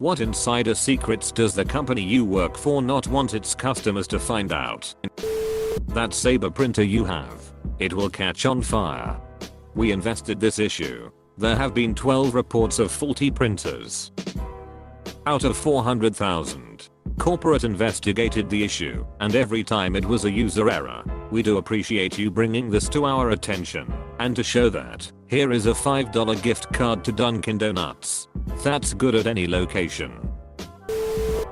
What insider secrets does the company you work for not want its customers to find out? That Sabre printer you have. It will catch on fire. We invested this issue. There have been 12 reports of faulty printers. Out of 400,000. Corporate investigated the issue, and every time it was a user error. We do appreciate you bringing this to our attention. And to show that, here is a $5 gift card to Dunkin' Donuts. That's good at any location.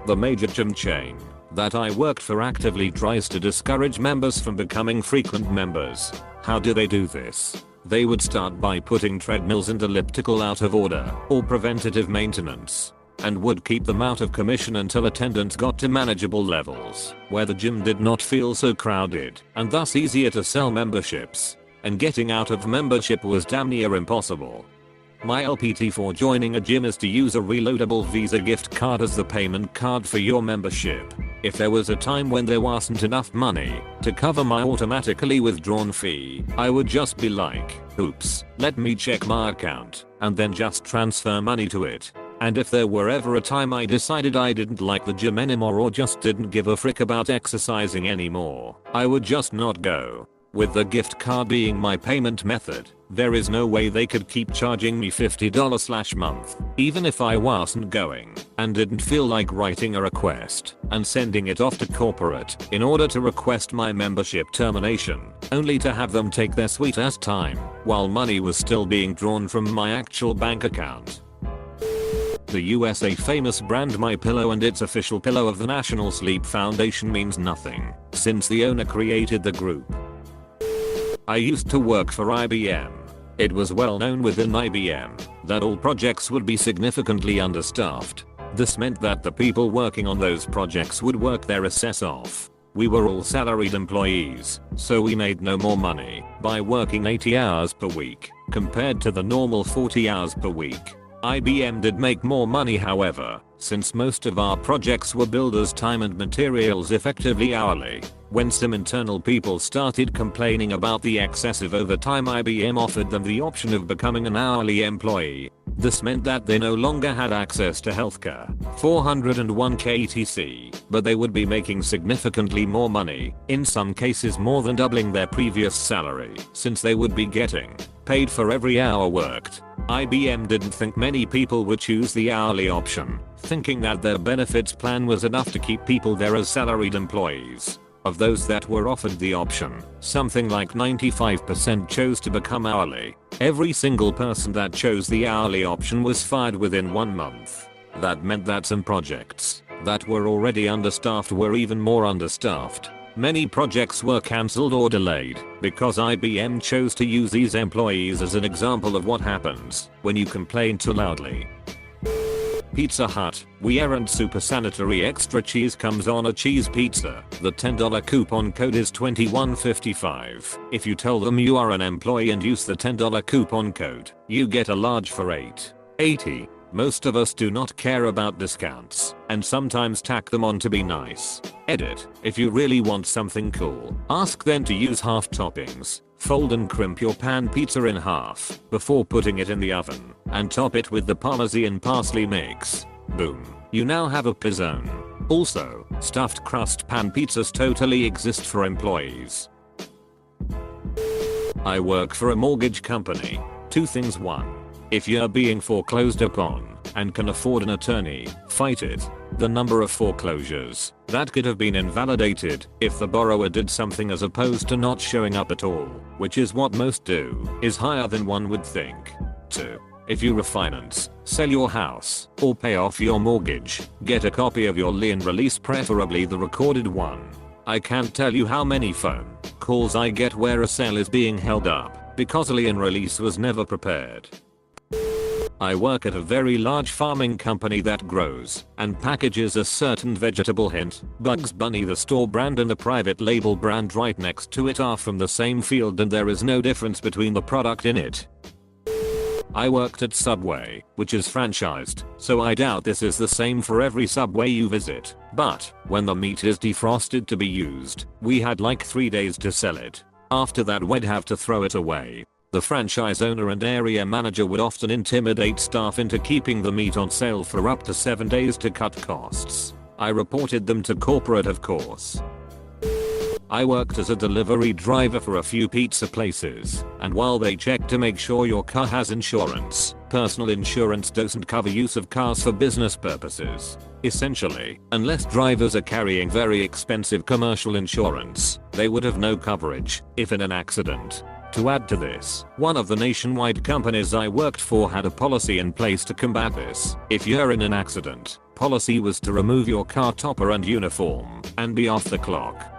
The major gym chain that I worked for actively tries to discourage members from becoming frequent members. How do they do this? They would start by putting treadmills and elliptical out of order or preventative maintenance, and would keep them out of commission until attendance got to manageable levels, where the gym did not feel so crowded and thus easier to sell memberships, and getting out of membership was damn near impossible. My LPT for joining a gym is to use a reloadable Visa gift card as the payment card for your membership. If there was a time when there wasn't enough money to cover my automatically withdrawn fee, I would just be like, oops, let me check my account, and then just transfer money to it. And if there were ever a time I decided I didn't like the gym anymore or just didn't give a frick about exercising anymore, I would just not go. With the gift card being my payment method, there is no way they could keep charging me $50/month, even if I wasn't going and didn't feel like writing a request and sending it off to corporate in order to request my membership termination, only to have them take their sweet ass time while money was still being drawn from my actual bank account. The USA famous brand MyPillow and its official pillow of the National Sleep Foundation means nothing, since the owner created the group. I used to work for IBM. It was well known within IBM that all projects would be significantly understaffed. This meant that the people working on those projects would work their ass off. We were all salaried employees, so we made no more money by working 80 hours per week compared to the normal 40 hours per week. IBM did make more money, however, since most of our projects were billed as time and materials effectively hourly. When some internal people started complaining about the excessive overtime, IBM offered them the option of becoming an hourly employee. This meant that they no longer had access to healthcare, 401k etc., but they would be making significantly more money, in some cases more than doubling their previous salary, since they would be getting paid for every hour worked. IBM didn't think many people would choose the hourly option, thinking that their benefits plan was enough to keep people there as salaried employees. Of those that were offered the option, something like 95% chose to become hourly. Every single person that chose the hourly option was fired within 1 month. That meant that some projects that were already understaffed were even more understaffed. Many projects were cancelled or delayed because IBM chose to use these employees as an example of what happens when you complain too loudly. Pizza Hut, we aren't super sanitary. Extra cheese comes on a cheese pizza. The $10 coupon code is 2155. If you tell them you are an employee and use the $10 coupon code, you get a large for $8.80. Most of us do not care about discounts and sometimes tack them on to be nice. Edit. If you really want something cool, ask them to use half toppings. Fold and crimp your pan pizza in half before putting it in the oven and top it with the Parmesan parsley mix. Boom. You now have a pizzone. Also, stuffed crust pan pizzas totally exist for employees. I work for a mortgage company. 2 things. 1. If you're being foreclosed upon and can afford an attorney, fight it. The number of foreclosures that could have been invalidated if the borrower did something as opposed to not showing up at all, which is what most do, is higher than one would think. 2. If you refinance, sell your house, or pay off your mortgage, get a copy of your lien release, preferably the recorded one. I can't tell you how many phone calls I get where a sale is being held up because a lien release was never prepared. I work at a very large farming company that grows and packages a certain vegetable. Hint, Bugs Bunny. The store brand and the private label brand right next to it are from the same field and there is no difference between the product in it. I worked at Subway, which is franchised, so I doubt this is the same for every Subway you visit, but when the meat is defrosted to be used, we had like 3 days to sell it. After that we'd have to throw it away. The franchise owner and area manager would often intimidate staff into keeping the meat on sale for up to 7 days to cut costs. I reported them to corporate, of course. I worked as a delivery driver for a few pizza places, and while they check to make sure your car has insurance, personal insurance doesn't cover use of cars for business purposes. Essentially, unless drivers are carrying very expensive commercial insurance, they would have no coverage if in an accident. To add to this, one of the nationwide companies I worked for had a policy in place to combat this. If you're in an accident, policy was to remove your car topper and uniform and be off the clock.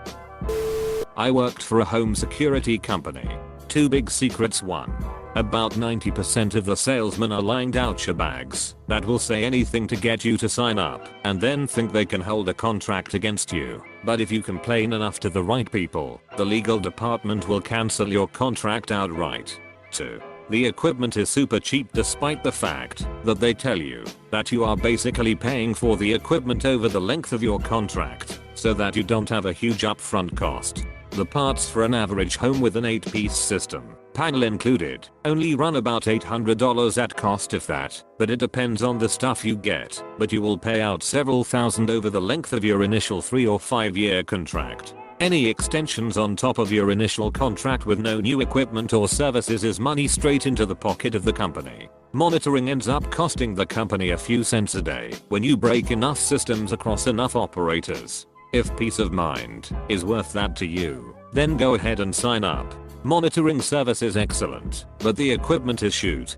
I worked for a home security company. 2 big secrets. 1. About 90% of the salesmen are lying voucher bags that will say anything to get you to sign up and then think they can hold a contract against you. But if you complain enough to the right people, the legal department will cancel your contract outright. 2. The equipment is super cheap despite the fact that they tell you that you are basically paying for the equipment over the length of your contract so that you don't have a huge upfront cost. The parts for an average home with an 8-piece system, panel included, only run about $800 at cost if that, but it depends on the stuff you get, but you will pay out several thousand over the length of your initial 3 or 5 year contract. Any extensions on top of your initial contract with no new equipment or services is money straight into the pocket of the company. Monitoring ends up costing the company a few cents a day when you break enough systems across enough operators. If peace of mind is worth that to you, then go ahead and sign up. Monitoring service is excellent, but the equipment is shoot.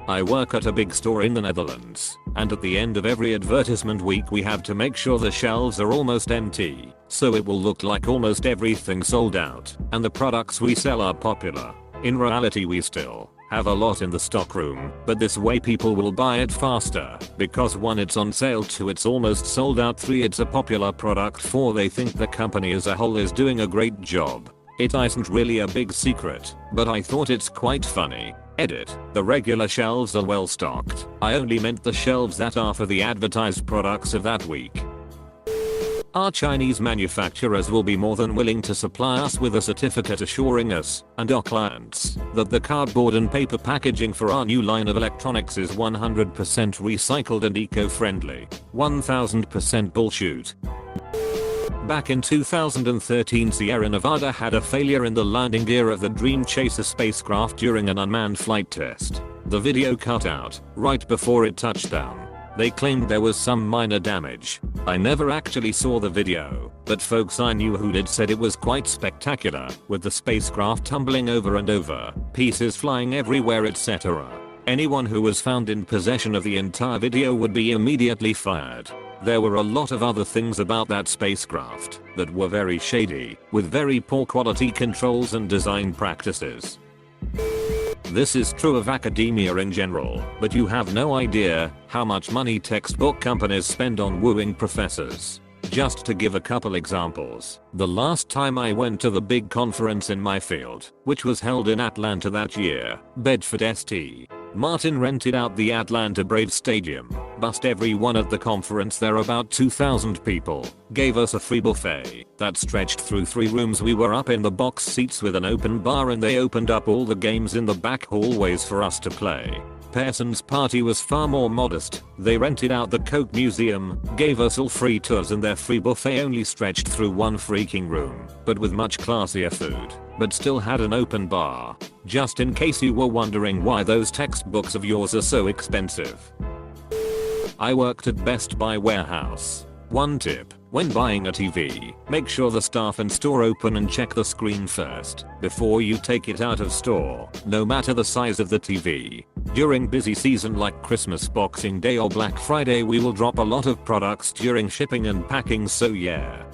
I work at a big store in the Netherlands, and at the end of every advertisement week we have to make sure the shelves are almost empty, so it will look like almost everything sold out, and the products we sell are popular. In reality we still have a lot in the stockroom, but this way people will buy it faster, because 1 it's on sale, 2 it's almost sold out, 3 it's a popular product, 4 they think the company as a whole is doing a great job. It isn't really a big secret, but I thought it's quite funny. Edit. The regular shelves are well stocked. I only meant the shelves that are for the advertised products of that week. Our Chinese manufacturers will be more than willing to supply us with a certificate assuring us and our clients that the cardboard and paper packaging for our new line of electronics is 100% recycled and eco-friendly. 1000% bullshit. Back in 2013, Sierra Nevada had a failure in the landing gear of the Dream Chaser spacecraft during an unmanned flight test. The video cut out right before it touched down. They claimed there was some minor damage. I never actually saw the video, but folks I knew who did said it was quite spectacular, with the spacecraft tumbling over and over, pieces flying everywhere, etc. Anyone who was found in possession of the entire video would be immediately fired. There were a lot of other things about that spacecraft that were very shady, with very poor quality controls and design practices. This is true of academia in general, but you have no idea how much money textbook companies spend on wooing professors. Just to give a couple examples, the last time I went to the big conference in my field, which was held in Atlanta that year, Bedford St. Martin rented out the Atlanta Braves Stadium, bussed everyone at the conference there, about 2,000 people, gave us a free buffet that stretched through 3 rooms. We were up in the box seats with an open bar, and they opened up all the games in the back hallways for us to play. Pearson's party was far more modest. They rented out the Coke Museum, gave us all free tours, and their free buffet only stretched through 1 freaking room, but with much classier food, but still had an open bar. Just in case you were wondering why those textbooks of yours are so expensive. I worked at Best Buy warehouse. 1 tip: when buying a TV, make sure the staff and store open and check the screen first before you take it out of store, no matter the size of the TV. During busy season like Christmas, Boxing Day or Black Friday, we will drop a lot of products during shipping and packing, so yeah.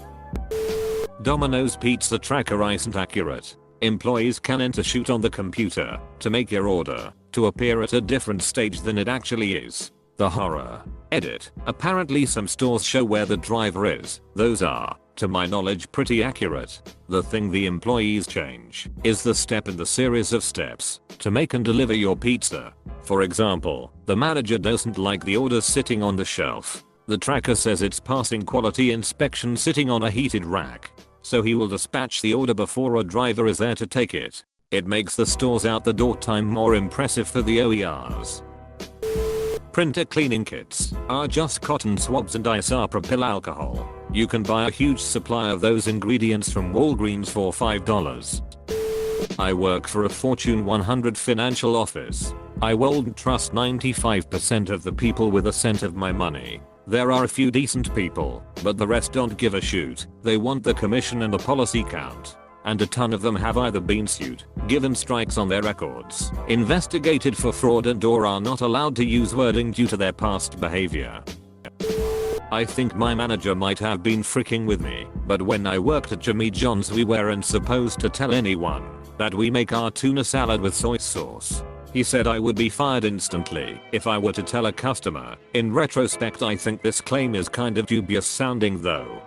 Domino's Pizza tracker isn't accurate. Employees can enter shoot on the computer to make your order to appear at a different stage than it actually is. The horror. Edit. Apparently some stores show where the driver is. Those are, to my knowledge, pretty accurate. The thing the employees change is the step in the series of steps to make and deliver your pizza. For example, the manager doesn't like the order sitting on the shelf. The tracker says it's passing quality inspection sitting on a heated rack, so he will dispatch the order before a driver is there to take it. It makes the stores out the door time more impressive for the OERs. Printer cleaning kits are just cotton swabs and isopropyl alcohol. You can buy a huge supply of those ingredients from Walgreens for $5. I work for a Fortune 100 financial office. I won't trust 95% of the people with a cent of my money. There are a few decent people, but the rest don't give a shoot. They want the commission and the policy count. And a ton of them have either been sued, given strikes on their records, investigated for fraud, and or are not allowed to use wording due to their past behavior. I think my manager might have been freaking with me, but when I worked at Jimmy John's we weren't supposed to tell anyone that we make our tuna salad with soy sauce. He said I would be fired instantly if I were to tell a customer. In retrospect, I think this claim is kind of dubious sounding though.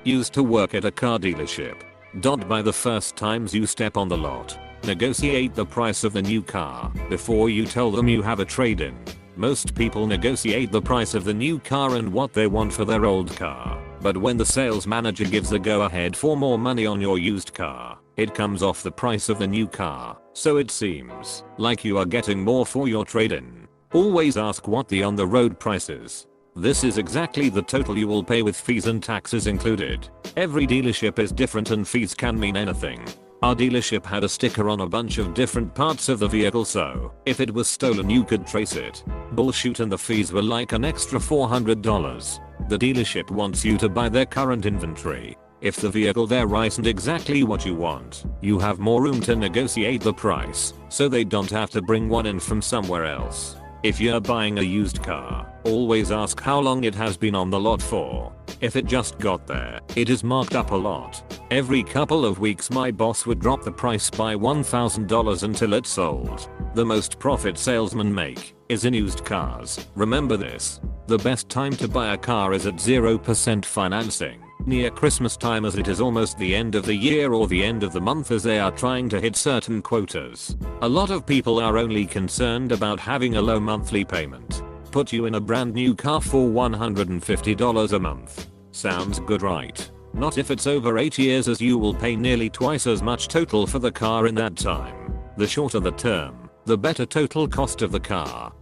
Used to work at a car dealership. Don't buy the first times you step on the lot. Negotiate the price of the new car before you tell them you have a trade-in. Most people negotiate the price of the new car and what they want for their old car. But when the sales manager gives the go-ahead for more money on your used car, it comes off the price of the new car. So it seems like you are getting more for your trade-in. Always ask what the on-the-road price is. This is exactly the total you will pay with fees and taxes included. Every dealership is different and fees can mean anything. Our dealership had a sticker on a bunch of different parts of the vehicle, so if it was stolen you could trace it. Bullshit, and the fees were like an extra $400. The dealership wants you to buy their current inventory. If the vehicle there isn't exactly what you want, you have more room to negotiate the price, so they don't have to bring one in from somewhere else. If you're buying a used car, always ask how long it has been on the lot for. If it just got there, it is marked up a lot. Every couple of weeks my boss would drop the price by $1,000 until it's sold. The most profit salesmen make is in used cars. Remember this. The best time to buy a car is at 0% financing. Near Christmas time, as it is almost the end of the year or the end of the month, as they are trying to hit certain quotas. A lot of people are only concerned about having a low monthly payment. Put you in a brand new car for $150 a month. Sounds good, right? Not if it's over 8 years, as you will pay nearly twice as much total for the car in that time. The shorter the term, the better total cost of the car.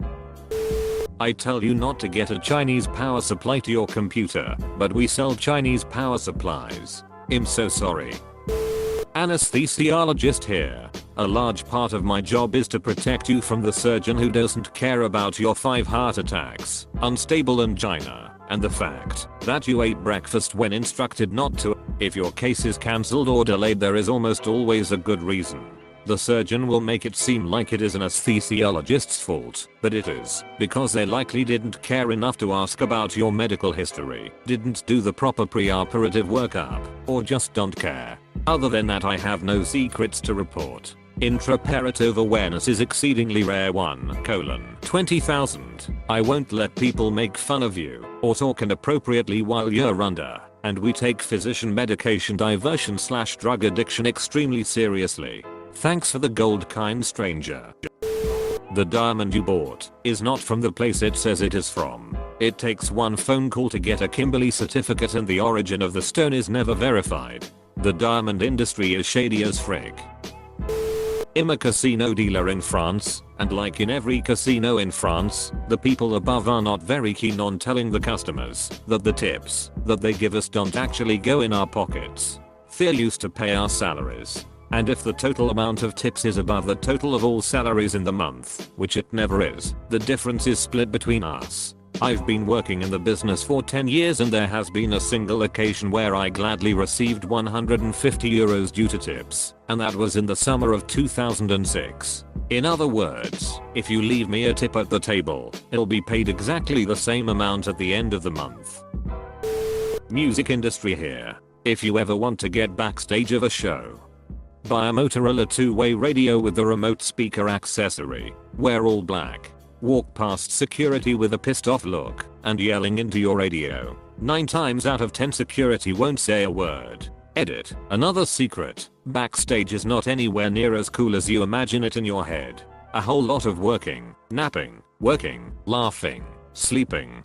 I tell you not to get a Chinese power supply to your computer, but we sell Chinese power supplies. I'm so sorry. Anesthesiologist here. A large part of my job is to protect you from the surgeon who doesn't care about your 5 heart attacks, unstable angina, and the fact that you ate breakfast when instructed not to. If your case is cancelled or delayed, there is almost always a good reason. The surgeon will make it seem like it is an anesthesiologist's fault, but it is because they likely didn't care enough to ask about your medical history, didn't do the proper preoperative workup, or just don't care. Other than that, I have no secrets to report. Intraoperative awareness is exceedingly rare. 1:20,000. I won't let people make fun of you or talk inappropriately while you're under, and we take physician medication diversion / drug addiction extremely seriously. Thanks for the gold, kind stranger. The diamond you bought is not from the place it says it is from. It takes one phone call to get a Kimberly certificate, and the origin of the stone is never verified. The diamond industry is shady as frick. I'm a casino dealer in France, and like in every casino in France, the people above are not very keen on telling the customers that the tips that they give us don't actually go in our pockets. They're used to pay our salaries. And if the total amount of tips is above the total of all salaries in the month, which it never is, the difference is split between us. I've been working in the business for 10 years and there has been a single occasion where I gladly received €150 due to tips, and that was in the summer of 2006. In other words, if you leave me a tip at the table, it'll be paid exactly the same amount at the end of the month. Music industry here. If you ever want to get backstage of a show, buy a Motorola two-way radio with the remote speaker accessory. Wear all black. Walk past security with a pissed off look and yelling into your radio. 9 times out of 10 security won't say a word. Edit. Another secret. Backstage is not anywhere near as cool as you imagine it in your head. A whole lot of working, napping, working, laughing, sleeping.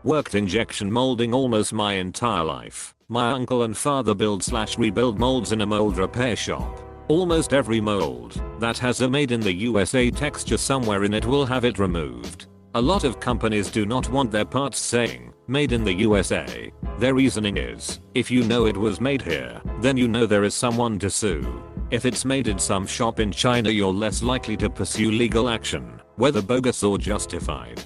Worked injection molding almost my entire life. My uncle and father build / rebuild molds in a mold repair shop. Almost every mold that has a made in the USA texture somewhere in it will have it removed. A lot of companies do not want their parts saying, made in the USA. Their reasoning is, if you know it was made here, then you know there is someone to sue. If it's made in some shop in China, you're less likely to pursue legal action, whether bogus or justified.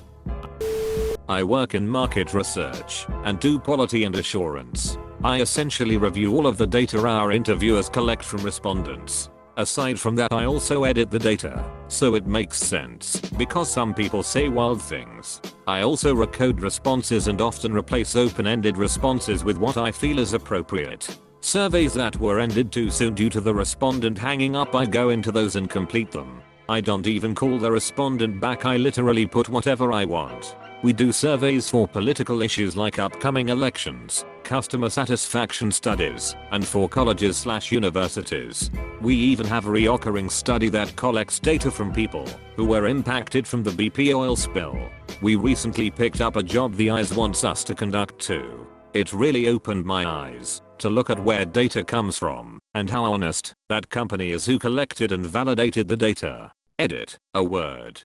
I work in market research and do quality and assurance. I essentially review all of the data our interviewers collect from respondents. Aside from that, I also edit the data, so it makes sense, because some people say wild things. I also recode responses and often replace open-ended responses with what I feel is appropriate. Surveys that were ended too soon due to the respondent hanging up, I go into those and complete them. I don't even call the respondent back, I literally put whatever I want. We do surveys for political issues like upcoming elections, customer satisfaction studies, and for colleges/universities. We even have a reoccurring study that collects data from people who were impacted from the BP oil spill. We recently picked up a job the ICE wants us to conduct too. It really opened my eyes to look at where data comes from and how honest that company is who collected and validated the data. Edit, a word.